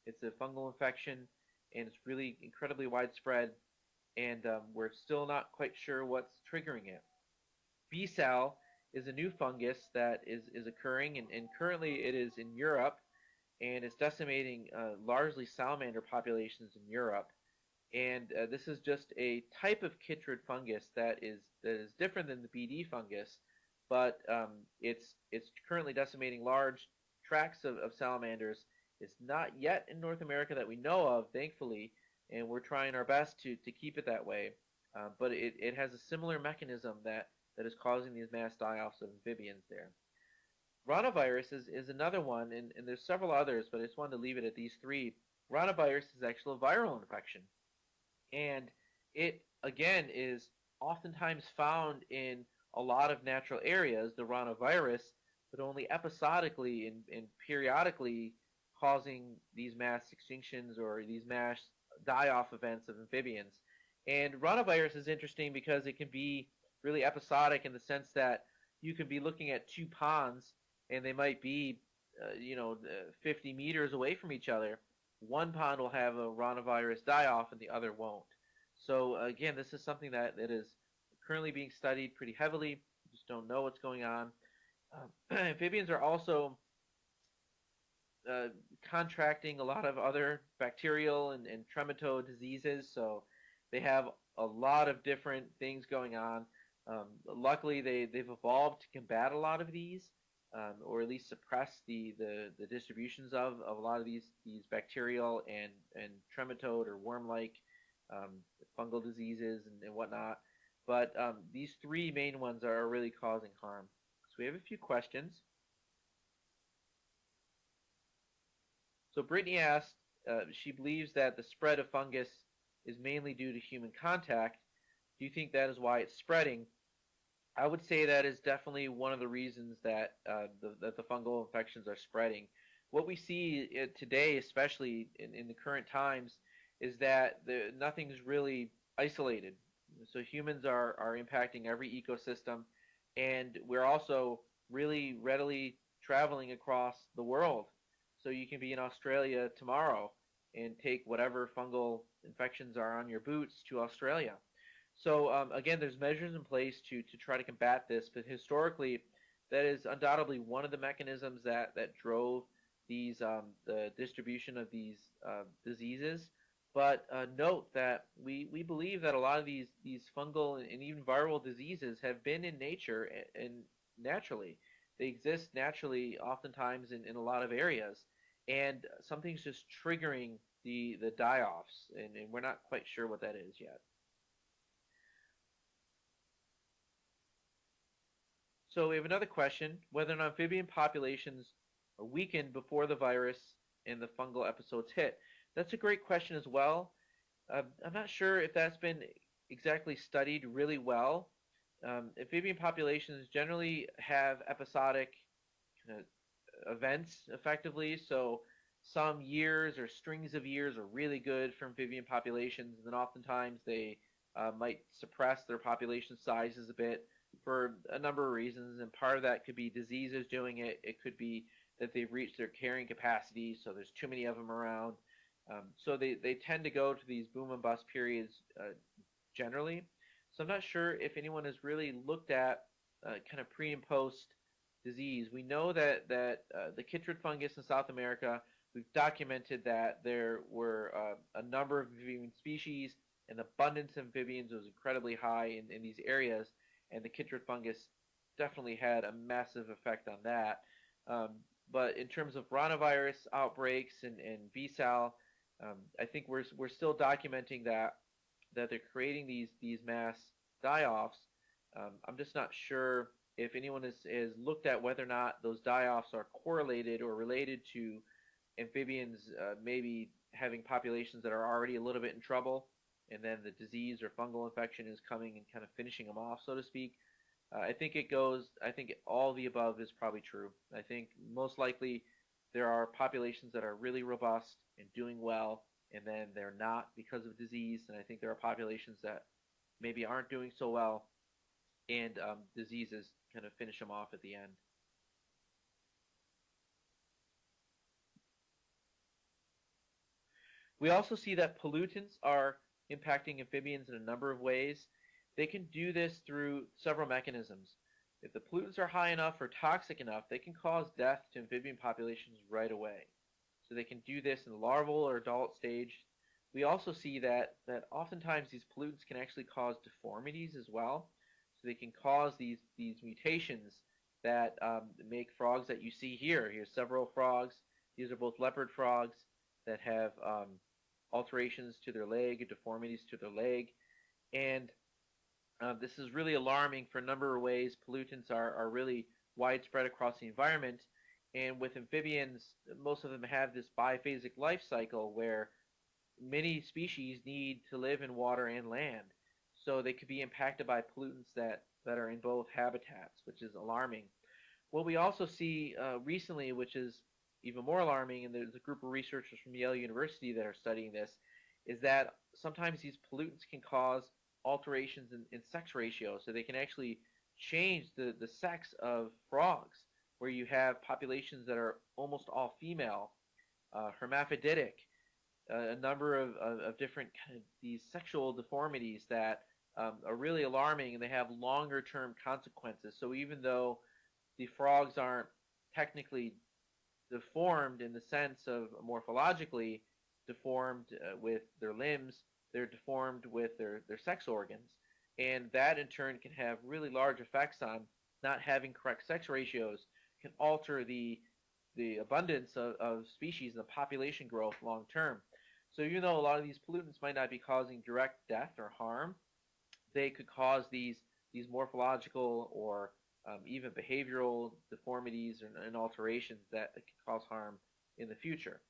It's a fungal infection, and it's really incredibly widespread. And we're still not quite sure what's triggering it. B-Sal is a new fungus that is occurring, and currently it is in Europe, and it's decimating largely salamander populations in Europe. And this is just a type of chytrid fungus that is different than the BD fungus, but it's currently decimating large tracts of salamanders. It's not yet in North America that we know of, thankfully, and we're trying our best to keep it that way. But it has a similar mechanism that is causing these mass die-offs of amphibians there. Ranavirus is another one, and there's several others, but I just wanted to leave it at these three. Ranavirus is actually a viral infection, and it, again, is oftentimes found in a lot of natural areas, the ranavirus. but only episodically and periodically causing these mass extinctions or these mass die-off events of amphibians. And ranavirus is interesting because it can be really episodic in the sense that you could be looking at two ponds and they might be 50 meters away from each other. One pond will have a ranavirus die-off and the other won't. So again, this is something that is currently being studied pretty heavily. We just don't know what's going on. Amphibians are also uh, contracting a lot of other bacterial and trematode diseases, so they have a lot of different things going on. Luckily, they've evolved to combat a lot of these, or at least suppress the distributions of a lot of these bacterial and trematode or worm-like um, fungal diseases and whatnot. But these three main ones are really causing harm. So we have a few questions. So Brittany asked, she believes that the spread of fungus is mainly due to human contact. Do you think that is why it's spreading? I would say that is definitely one of the reasons that the fungal infections are spreading. What we see today, especially in the current times, is that nothing's really isolated. So humans are impacting every ecosystem, and we're also really readily traveling across the world. So you can be in Australia tomorrow and take whatever fungal infections are on your boots to Australia. So again, there's measures in place to try to combat this, but historically, that is undoubtedly one of the mechanisms that drove the distribution of these diseases. But note that we believe that a lot of these fungal and even viral diseases have been in nature and naturally. They exist naturally, oftentimes in a lot of areas, and something's just triggering the die-offs, and we're not quite sure what that is yet. So we have another question, whether or not amphibian populations are weakened before the virus and the fungal episodes hit. That's a great question as well. I'm not sure if that's been exactly studied really well. Amphibian populations generally have episodic kind of events effectively, so some years or strings of years are really good for amphibian populations, and then oftentimes they might suppress their population sizes a bit for a number of reasons, and part of that could be diseases doing it. It could be that they've reached their carrying capacity, so there's too many of them around. So they tend to go to these boom and bust periods generally. So I'm not sure if anyone has really looked at kind of pre and post disease. We know that the chytrid fungus in South America, we've documented that there were a number of amphibian species, and the abundance of amphibians was incredibly high in these areas, and the chytrid fungus definitely had a massive effect on that. Um, but in terms of ranavirus outbreaks and VSAL, I think we're still documenting that they're creating these mass die-offs. I'm just not sure if anyone has looked at whether or not those die-offs are correlated or related to amphibians maybe having populations that are already a little bit in trouble, and then the disease or fungal infection is coming and kind of finishing them off, so to speak. I think all the above is probably true. I think most likely there are populations that are really robust and doing well, and then they're not because of disease. And I think there are populations that maybe aren't doing so well, and diseases kind of finish them off at the end. We also see that pollutants are impacting amphibians in a number of ways. They can do this through several mechanisms. If the pollutants are high enough or toxic enough, they can cause death to amphibian populations right away. So they can do this in the larval or adult stage. We also see that oftentimes these pollutants can actually cause deformities as well. So they can cause these mutations that make frogs that you see here. Here's several frogs. These are both leopard frogs that have alterations to their leg, deformities to their leg. And this is really alarming for a number of ways. Pollutants are really widespread across the environment. And with amphibians, most of them have this biphasic life cycle where many species need to live in water and land. So they could be impacted by pollutants that are in both habitats, which is alarming. What we also see recently, which is even more alarming, and there's a group of researchers from Yale University that are studying this, is that sometimes these pollutants can cause alterations in sex ratios. So they can actually change the sex of frogs, where you have populations that are almost all female, hermaphroditic, a number of different kind of these sexual deformities that are really alarming, and they have longer term consequences. So even though the frogs aren't technically deformed in the sense of morphologically deformed with their limbs, they're deformed with their sex organs. And that in turn can have really large effects on not having correct sex ratios, can alter the abundance of species and the population growth long term. So even though a lot of these pollutants might not be causing direct death or harm, they could cause these morphological or even behavioral deformities and alterations that could cause harm in the future.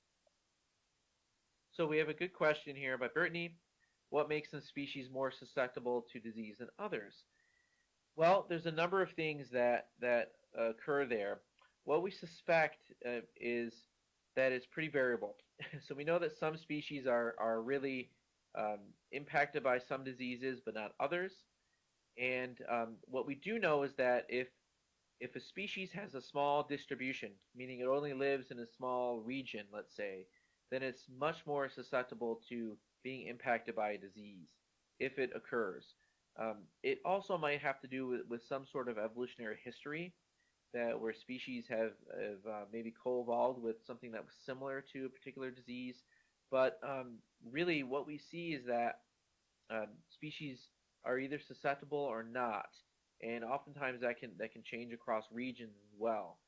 So we have a good question here by Brittany. What makes some species more susceptible to disease than others? Well, there's a number of things that occur there. What we suspect is that it's pretty variable. So we know that some species are really impacted by some diseases, but not others. And what we do know is that if a species has a small distribution, meaning it only lives in a small region, let's say, then it's much more susceptible to being impacted by a disease if it occurs. It also might have to do with some sort of evolutionary history, that where species have maybe co-evolved with something that was similar to a particular disease. But really what we see is that species are either susceptible or not, and oftentimes that can change across regions as well.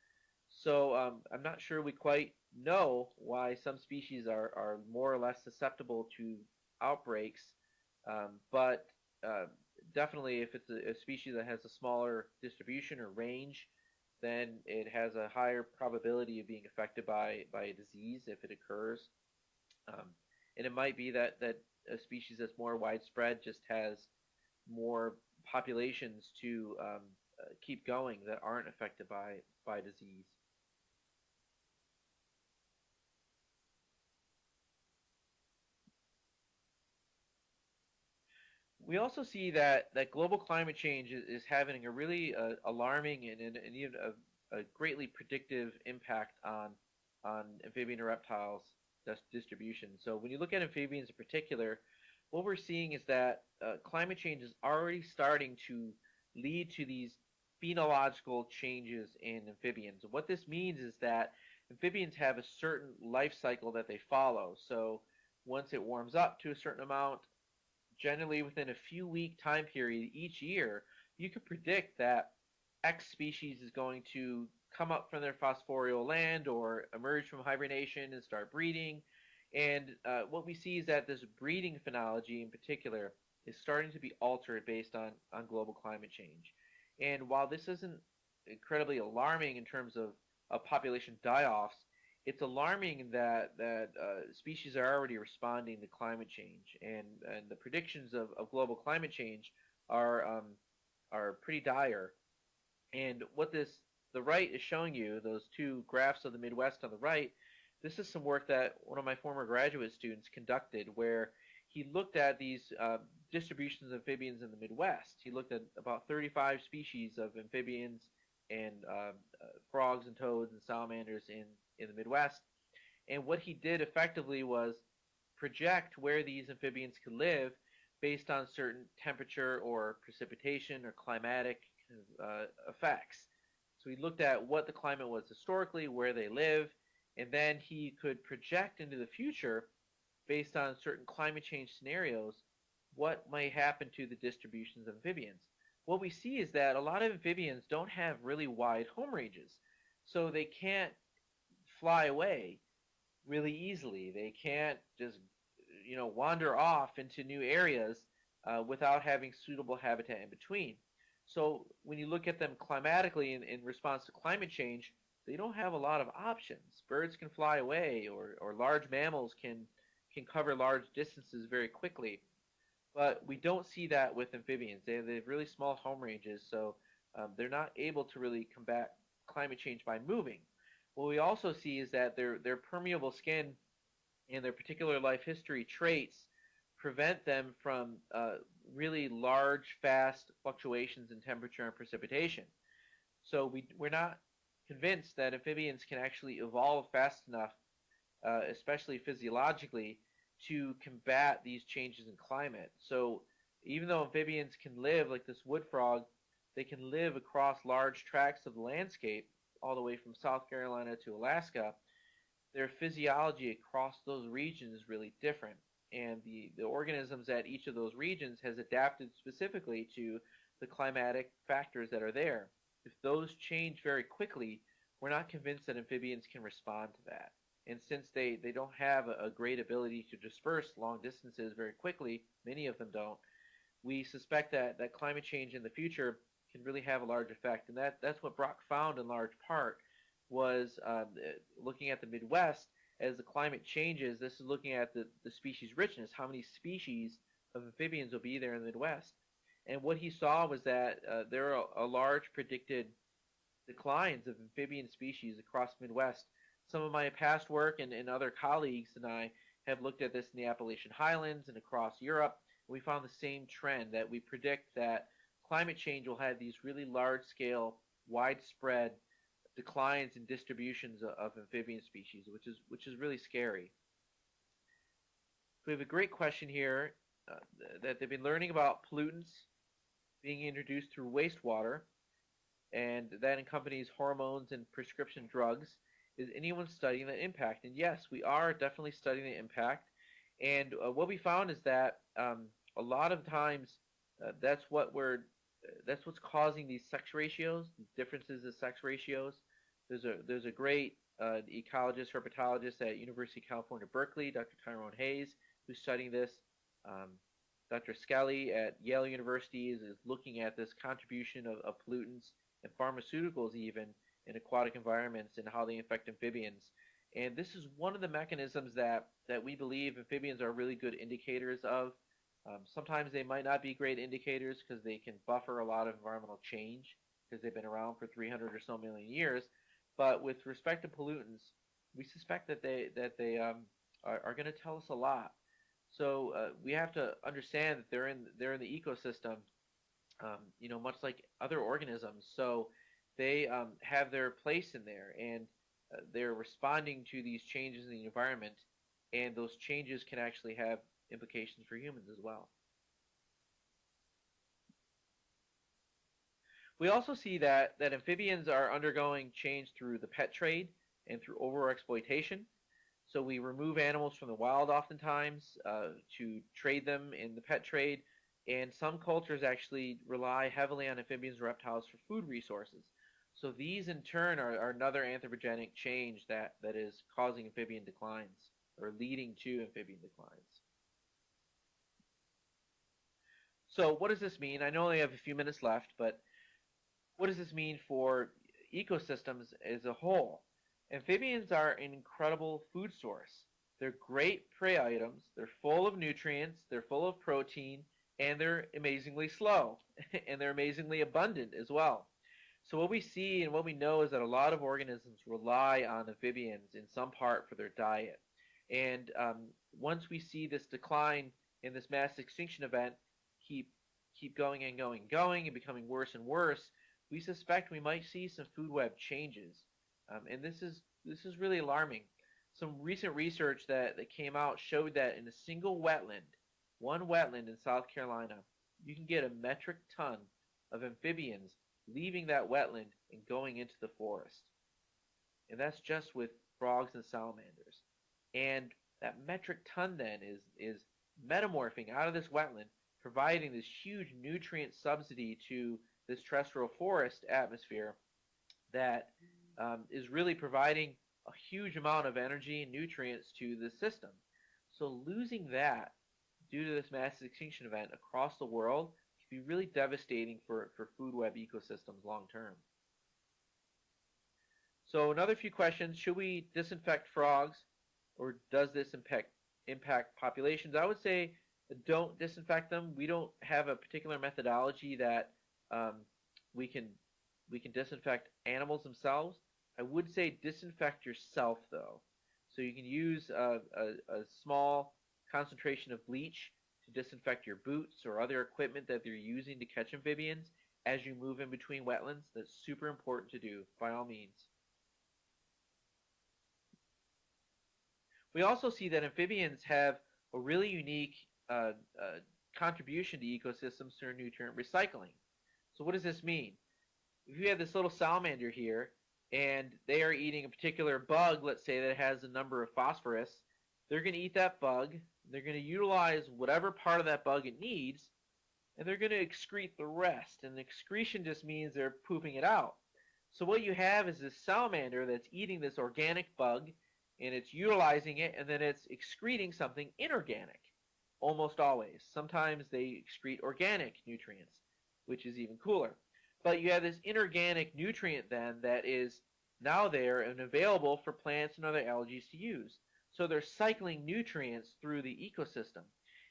So I'm not sure we quite know why some species are more or less susceptible to outbreaks, but definitely if it's a species that has a smaller distribution or range, then it has a higher probability of being affected by a disease if it occurs. Um, and it might be that a species that's more widespread just has more populations to keep going that aren't affected by disease. We also see that global climate change is having a really alarming and even a greatly predictive impact on amphibian and reptiles distribution. So when you look at amphibians in particular, what we're seeing is that climate change is already starting to lead to these phenological changes in amphibians. What this means is that amphibians have a certain life cycle that they follow. So once it warms up to a certain amount, generally within a few week time period each year, you could predict that X species is going to come up from their phosphorial land or emerge from hibernation and start breeding. And what we see is that this breeding phenology in particular is starting to be altered based on global climate change. And while this isn't incredibly alarming in terms of population die-offs, it's alarming that species are already responding to climate change, and the predictions of global climate change are pretty dire. And what the right is showing you, those two graphs of the Midwest on the right, this is some work that one of my former graduate students conducted, where he looked at these distributions of amphibians in the Midwest. He looked at about 35 species of amphibians and frogs and toads and salamanders in the Midwest. And what he did effectively was project where these amphibians could live based on certain temperature or precipitation or climatic effects. So he looked at what the climate was historically, where they live, and then he could project into the future based on certain climate change scenarios what might happen to the distributions of amphibians. What we see is that a lot of amphibians don't have really wide home ranges, so they can't fly away really easily. They can't just wander off into new areas without having suitable habitat in between. So when you look at them climatically in response to climate change, they don't have a lot of options. Birds can fly away, or large mammals can cover large distances very quickly. But we don't see that with amphibians. They have really small home ranges, so they're not able to really combat climate change by moving. What we also see is that their permeable skin and their particular life history traits prevent them from really large, fast fluctuations in temperature and precipitation. So we're not convinced that amphibians can actually evolve fast enough, especially physiologically, to combat these changes in climate. So even though amphibians can live like this wood frog, they can live across large tracts of the landscape, all the way from South Carolina to Alaska. Their physiology across those regions is really different. And the organisms at each of those regions has adapted specifically to the climatic factors that are there. If those change very quickly, we're not convinced that amphibians can respond to that. And since they don't have a great ability to disperse long distances very quickly, many of them don't, we suspect that climate change in the future can really have a large effect. And that's what Brock found in large part was looking at the Midwest as the climate changes. This is looking at the species richness, how many species of amphibians will be there in the Midwest. And what he saw was that there are a large predicted declines of amphibian species across the Midwest. Some of my past work and other colleagues and I have looked at this in the Appalachian Highlands and across Europe. And we found the same trend that we predict that climate change will have these really large-scale, widespread declines in distributions of amphibian species, which is really scary. So we have a great question here that they've been learning about pollutants being introduced through wastewater, and that accompanies hormones and prescription drugs. Is anyone studying the impact? And yes, we are definitely studying the impact. And what we found is that a lot of times that's what's causing these sex ratios, these differences in sex ratios. There's a great ecologist, herpetologist at University of California, Berkeley, Dr. Tyrone Hayes, who's studying this. Dr. Skelly at Yale University is looking at this contribution of pollutants and pharmaceuticals even in aquatic environments and how they affect amphibians. And this is one of the mechanisms that we believe amphibians are really good indicators of. Sometimes they might not be great indicators because they can buffer a lot of environmental change because they've been around for 300 or so million years. But with respect to pollutants, we suspect that they are going to tell us a lot. So we have to understand that they're in the ecosystem, much like other organisms. So they have their place in there, and they're responding to these changes in the environment, and those changes can actually have implications for humans as well. We also see that amphibians are undergoing change through the pet trade and through overexploitation. So we remove animals from the wild oftentimes to trade them in the pet trade, and some cultures actually rely heavily on amphibians and reptiles for food resources. So these in turn are another anthropogenic change that is causing amphibian declines or leading to amphibian declines. So what does this mean? I know I only have a few minutes left, but what does this mean for ecosystems as a whole? Amphibians are an incredible food source. They're great prey items. They're full of nutrients. They're full of protein, and they're amazingly slow, and they're amazingly abundant as well. So what we see and what we know is that a lot of organisms rely on amphibians in some part for their diet. And once we see this decline in this mass extinction event keep going and going and going and becoming worse and worse, we suspect we might see some food web changes. And this is really alarming. Some recent research that came out showed that in a single wetland, one wetland in South Carolina, you can get a metric ton of amphibians leaving that wetland and going into the forest. And that's just with frogs and salamanders. And that metric ton then is metamorphing out of this wetland, providing this huge nutrient subsidy to this terrestrial forest atmosphere that is really providing a huge amount of energy and nutrients to the system. So losing that due to this mass extinction event across the world can be really devastating for food web ecosystems long term. So another few questions. Should we disinfect frogs, or does this impact populations? I would say don't disinfect them. We don't have a particular methodology that we can We can disinfect animals themselves. I would say disinfect yourself though. So you can use a small concentration of bleach to disinfect your boots or other equipment that they're using to catch amphibians as you move in between wetlands. That's super important to do, by all means. We also see that amphibians have a really unique contribution to ecosystems through nutrient recycling. So what does this mean? If you have this little salamander here and they are eating a particular bug, let's say that has a number of phosphorus, they're going to eat that bug, they're going to utilize whatever part of that bug it needs, and they're going to excrete the rest. And excretion just means they're pooping it out. So what you have is this salamander that's eating this organic bug, and it's utilizing it, and then it's excreting something inorganic, almost always. Sometimes they excrete organic nutrients, which is even cooler. But you have this inorganic nutrient then that is now there and available for plants and other algae to use. So they're cycling nutrients through the ecosystem.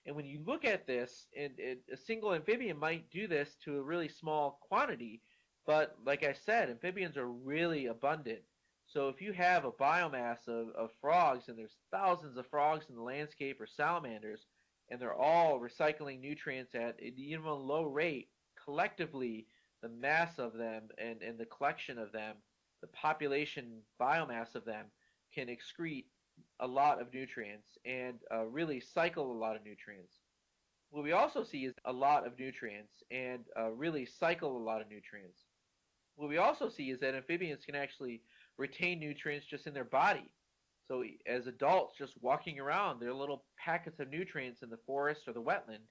And when you look at this, a single amphibian might do this to a really small quantity, but like I said, amphibians are really abundant. So if you have a biomass of frogs, and there's thousands of frogs in the landscape or salamanders, and they're all recycling nutrients at even a low rate, collectively the mass of them and the collection of them, the population biomass of them, can excrete a lot of nutrients and really cycle a lot of nutrients. What we also see is a lot of nutrients and really cycle a lot of nutrients. What we also see is that amphibians can actually retain nutrients just in their body. So as adults just walking around, there are little packets of nutrients in the forest or the wetland,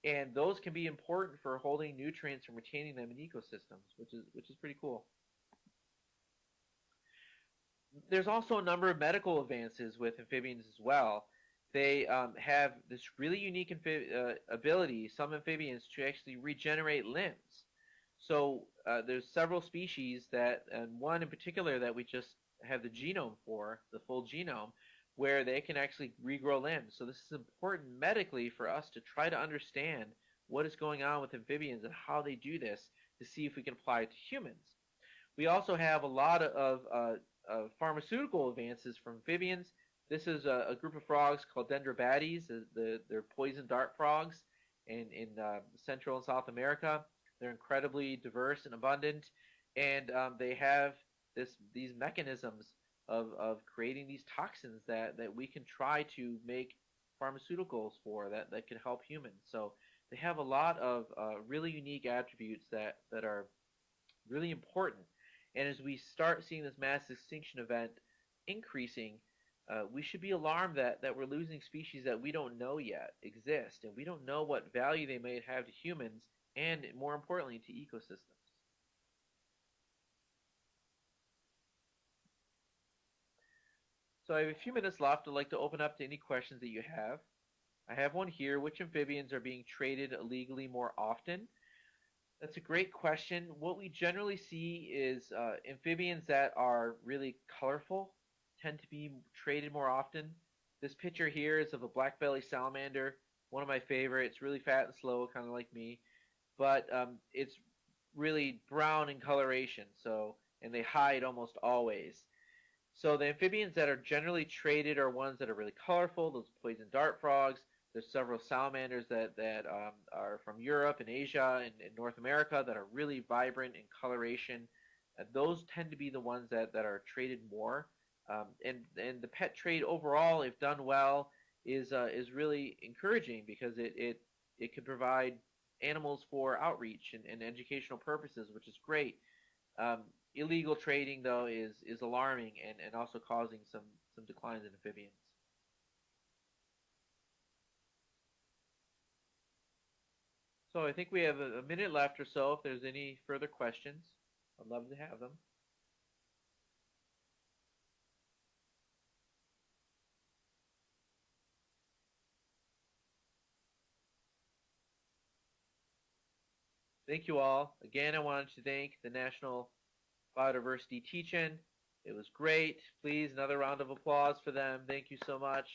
and those can be important for holding nutrients and retaining them in ecosystems, which is pretty cool. There's also a number of medical advances with amphibians as well. They have this really unique ability, some amphibians, to actually regenerate limbs. So there's several species that, and one in particular that we just have the genome for, the full genome, where they can actually regrow limbs. So this is important medically for us to try to understand what is going on with amphibians and how they do this to see if we can apply it to humans. We also have a lot of pharmaceutical advances from amphibians. This is a group of frogs called Dendrobates. They're poison dart frogs in Central and South America. They're incredibly diverse and abundant, and they have these mechanisms of creating these toxins that we can try to make pharmaceuticals for that can help humans. So they have a lot of really unique attributes that are really important. And as we start seeing this mass extinction event increasing, we should be alarmed that we're losing species that we don't know yet exist, and we don't know what value they may have to humans and, more importantly, to ecosystems. So I have a few minutes left. I'd like to open up to any questions that you have. I have one here. Which amphibians are being traded illegally more often? That's a great question. What we generally see is amphibians that are really colorful tend to be traded more often. This picture here is of a black belly salamander, one of my favorites, really fat and slow, kind of like me. But it's really brown in coloration, and they hide almost always. So the amphibians that are generally traded are ones that are really colorful, those poison dart frogs. There's several salamanders that are from Europe and Asia and North America that are really vibrant in coloration. Those tend to be the ones that are traded more. And the pet trade overall, if done well, is really encouraging because it can provide animals for outreach and educational purposes, which is great. Illegal trading, though, is alarming and also causing some declines in amphibians. So I think we have a minute left or so. If there's any further questions, I'd love to have them. Thank you all. Again, I wanted to thank the National Biodiversity Teach-In. It was great. Please, another round of applause for them. Thank you so much.